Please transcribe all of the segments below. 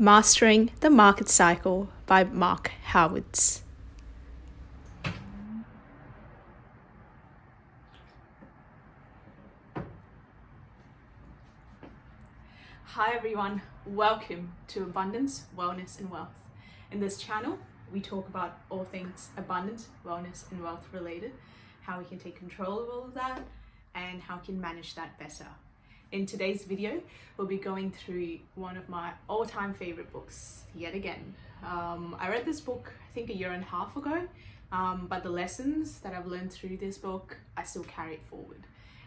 Mastering the Market Cycle by Mark Howards. Hi everyone, welcome to Abundance, Wellness and Wealth. In this channel, we talk about all things abundance, wellness and wealth related, how we can take control of all of that, and how we can manage that better. In today's video, we'll be going through one of my all-time favorite books, yet again. I read this book, I think a year and a half ago, but the lessons that I've learned through this book, I still carry it forward.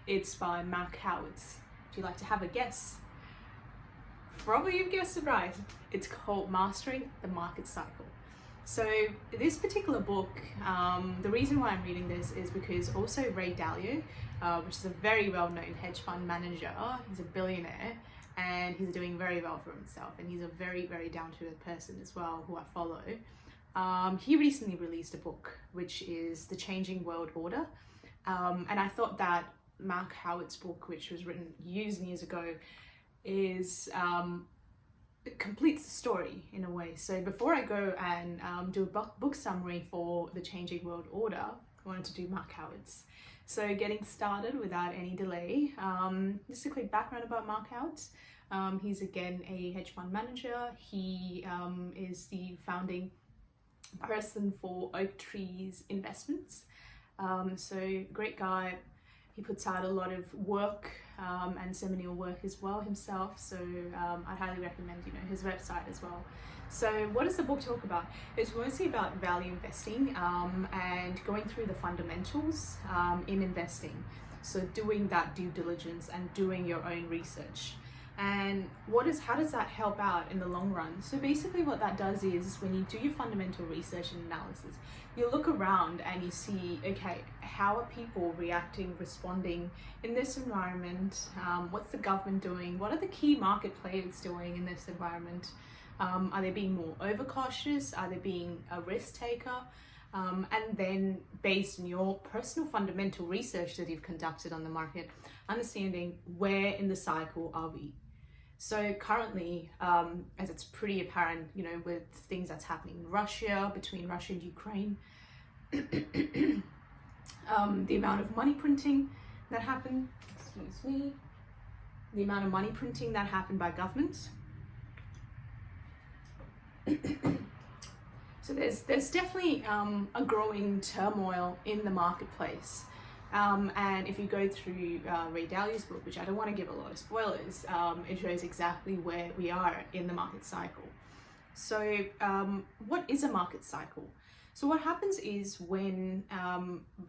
It's by Mark Howards. Would you like to have a guess? Probably you've guessed it right. It's called Mastering the Market Cycle. So this particular book, the reason why I'm reading this is because also Ray Dalio, which is a very well-known hedge fund manager, he's a billionaire and he's doing very well for himself, and he's a very, very down-to-earth person as well who I follow. He recently released a book which is The Changing World Order, and I thought that Mark Howard's book, which was written years and years ago, is it completes the story in a way. So before I go and do a book summary for The Changing World Order, I wanted to do Mark Howard's. So getting started without any delay, just a quick background about Mark Howards. He's again a hedge fund manager. He is the founding person for Oak Tree's investments. So great guy. He puts out a lot of work and seminal work as well himself. So I highly recommend his website as well. So what does the book talk about? It's mostly about value investing and going through the fundamentals in investing. So doing that due diligence and doing your own research. And how does that help out in the long run? So basically what that does is when you do your fundamental research and analysis, you look around and you see, okay, how are people reacting, responding in this environment? What's the government doing? What are the key market players doing in this environment? Are they being more overcautious? Are they being a risk taker? And then based on your personal fundamental research that you've conducted on the market, understanding where in the cycle are we. So currently, as it's pretty apparent, with things that's happening in Russia, between Russia and Ukraine, the amount of money printing that happened, the amount of money printing that happened by governments. So there's definitely a growing turmoil in the marketplace. And if you go through Ray Dalio's book, which I don't want to give a lot of spoilers, it shows exactly where we are in the market cycle. So what is a market cycle? So what happens is when,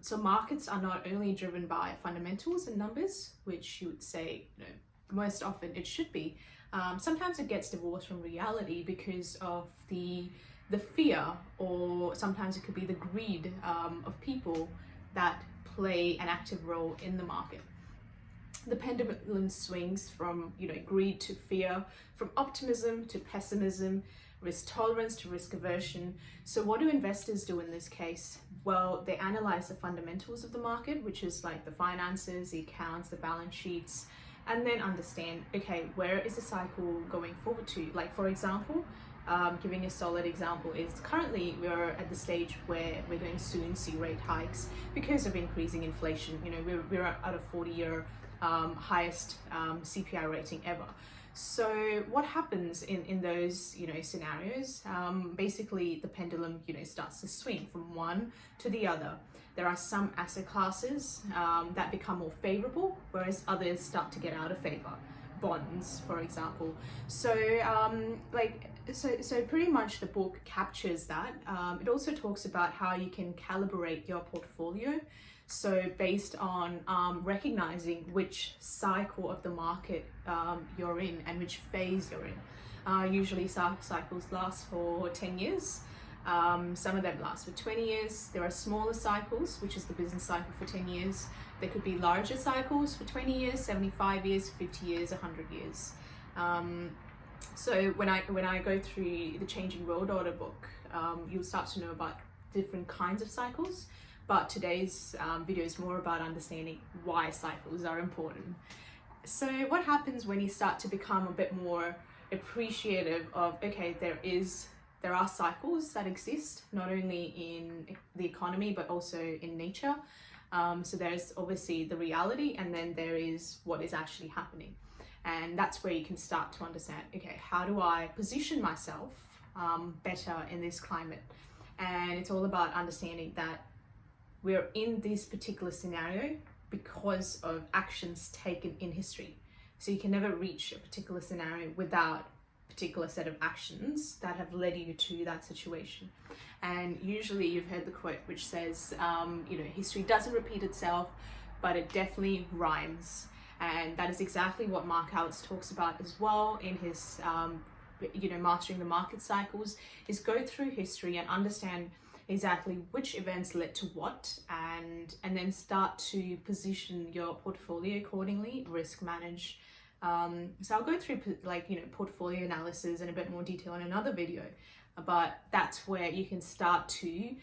so markets are not only driven by fundamentals and numbers, which you would say, most often it should be. Sometimes it gets divorced from reality because of the fear, or sometimes it could be the greed of people that play an active role in the market. The pendulum swings from greed to fear, from optimism to pessimism, risk tolerance to risk aversion. So what do investors do in this case? Well, they analyze the fundamentals of the market, which is like the finances, the accounts, the balance sheets, and then understand, okay, where is the cycle going forward to? Like, for example, giving a solid example is currently we're at the stage where we're going to soon see rate hikes because of increasing inflation. We're at a 40-year highest CPI rating ever. So what happens in those scenarios? Basically the pendulum starts to swing from one to the other. There are some asset classes that become more favorable, whereas others start to get out of favor. Bonds, for example. So so pretty much the book captures that. It also talks about how you can calibrate your portfolio. So based on recognizing which cycle of the market you're in and which phase you're in. Usually cycles last for 10 years. Some of them last for 20 years. There are smaller cycles, which is the business cycle for 10 years. There could be larger cycles for 20 years, 75 years, 50 years, 100 years. So when I go through the Changing World Order book, you'll start to know about different kinds of cycles. But today's video is more about understanding why cycles are important. So what happens when you start to become a bit more appreciative of, okay, there are cycles that exist, not only in the economy, but also in nature. So there's obviously the reality, and then there is what is actually happening. And that's where you can start to understand, okay, how do I position myself better in this climate? And it's all about understanding that we're in this particular scenario because of actions taken in history. So you can never reach a particular scenario without a particular set of actions that have led you to that situation. And usually you've heard the quote which says, history doesn't repeat itself, but it definitely rhymes. And that is exactly what Mark Alex talks about as well in his, mastering the market cycles, is go through history and understand exactly which events led to what, and then start to position your portfolio accordingly, risk manage. So I'll go through portfolio analysis in a bit more detail in another video, but that's where you can start to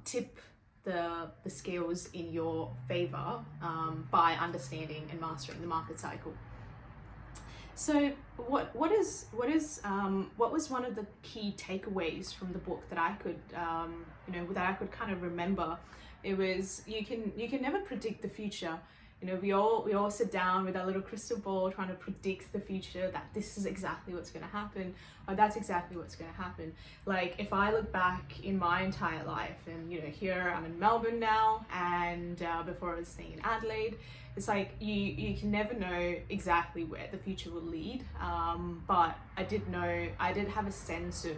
tip the scales in your favor by understanding and mastering the market cycle. So what was one of the key takeaways from the book that I could kind of remember? It was, you can never predict the future. We all sit down with our little crystal ball trying to predict the future, that this is exactly what's going to happen, or that's exactly what's going to happen. Like, if I look back in my entire life, and here I'm in Melbourne now, and before I was staying in Adelaide, it's like you can never know exactly where the future will lead, but I did have a sense of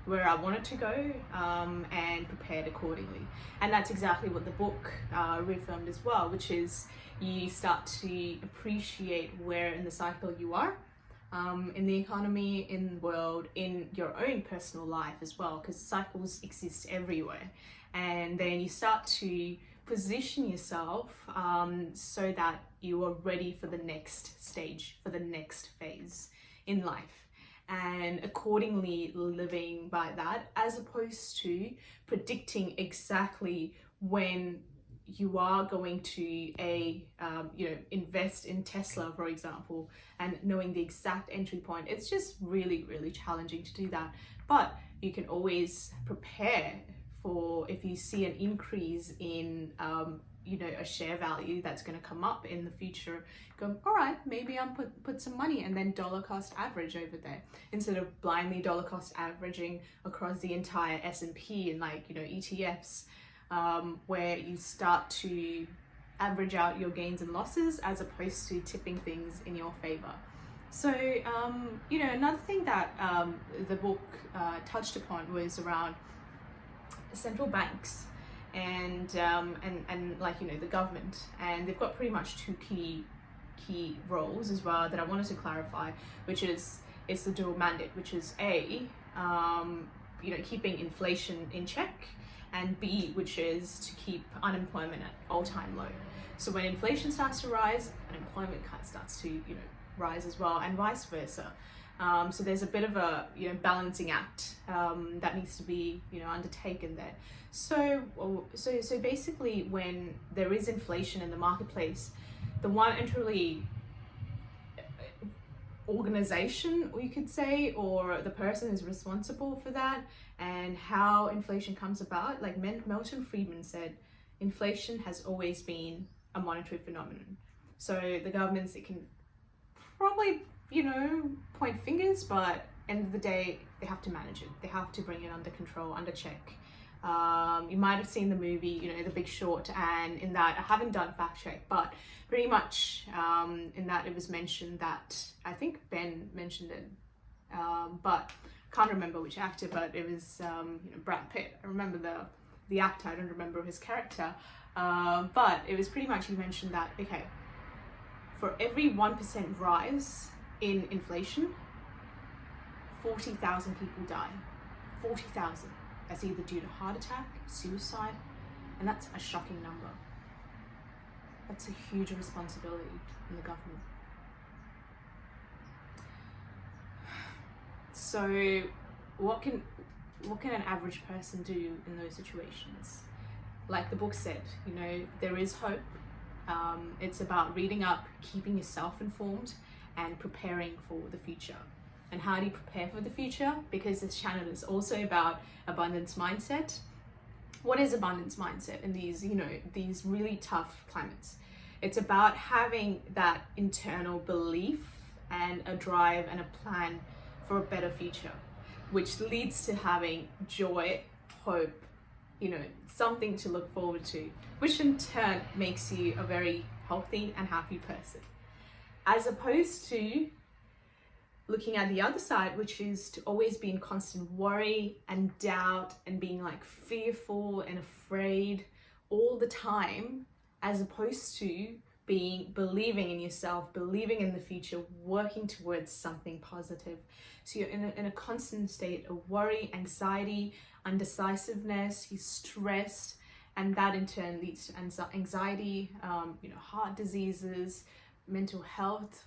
where I wanted to go, and prepared accordingly. And that's exactly what the book reaffirmed as well, which is you start to appreciate where in the cycle you are, in the economy, in the world, in your own personal life as well, because cycles exist everywhere. And then you start to position yourself so that you are ready for the next stage, for the next phase in life, and accordingly living by that, as opposed to predicting exactly when you are going to invest in Tesla, for example, and knowing the exact entry point. It's just really, really challenging to do that. But you can always prepare for, if you see an increase in a share value that's going to come up in the future, go, all right, maybe I'll put some money, and then dollar cost average over there, instead of blindly dollar cost averaging across the entire S&P and ETFs, where you start to average out your gains and losses as opposed to tipping things in your favor. So another thing that the book touched upon was around central banks and the government, and they've got pretty much two key roles as well that I wanted to clarify, which is, it's the dual mandate, which is A, keeping inflation in check, and B, which is to keep unemployment at all-time low. So when inflation starts to rise, unemployment starts to rise as well, and vice versa. So there's a bit of a balancing act that needs to be undertaken there. So basically, when there is inflation in the marketplace, the one and truly organization, or you could say, or the person is responsible for that, and how inflation comes about. Like Milton Friedman said, inflation has always been a monetary phenomenon. So the governments, it can probably point fingers, but end of the day, they have to manage it. They have to bring it under control, under check. You might have seen the movie, The Big Short, and in that, I haven't done fact check, but pretty much in that it was mentioned that, I think Ben mentioned it, but can't remember which actor, but it was Brad Pitt. I remember the actor, I don't remember his character, but it was pretty much, he mentioned that, okay, for every 1% rise in inflation, 40,000 people die. 40,000. That's either due to heart attack, suicide, and that's a shocking number. That's a huge responsibility in the government. So what can an average person do in those situations? Like the book said, there is hope. It's about reading up, keeping yourself informed, and preparing for the future. and how do you prepare for the future, because this channel is also about abundance mindset. What is abundance mindset in these, these really tough climates? It's about having that internal belief and a drive and a plan for a better future, which leads to having joy, hope, something to look forward to, which in turn makes you a very healthy and happy person. As opposed to looking at the other side, which is to always be in constant worry and doubt and being like fearful and afraid all the time, as opposed to believing in yourself, believing in the future, working towards something positive. So you're in a constant state of worry, anxiety, undecisiveness, you're stressed, and that in turn leads to anxiety, heart diseases, mental health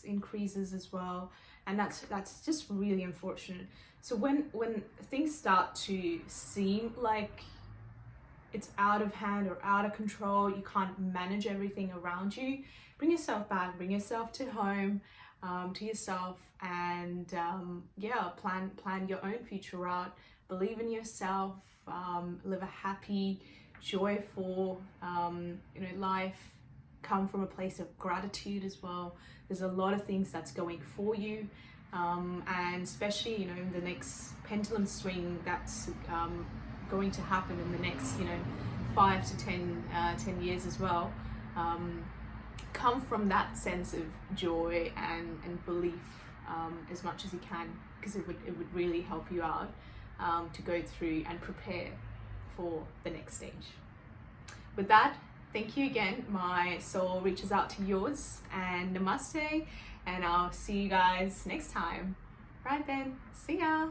increases as well, and that's just really unfortunate. So when things start to seem like it's out of hand or out of control, you can't manage everything around you, bring yourself back, bring yourself to home, to yourself, and plan your own future out. Believe in yourself, live a happy, joyful life. Come from a place of gratitude as well. There's a lot of things that's going for you, and especially in the next pendulum swing that's going to happen in the next 5 to 10 years as well. Come from that sense of joy and belief as much as you can, because it would really help you out to go through and prepare for the next stage. With that, thank you again. My soul reaches out to yours, and namaste, and I'll see you guys next time. Right then, see ya.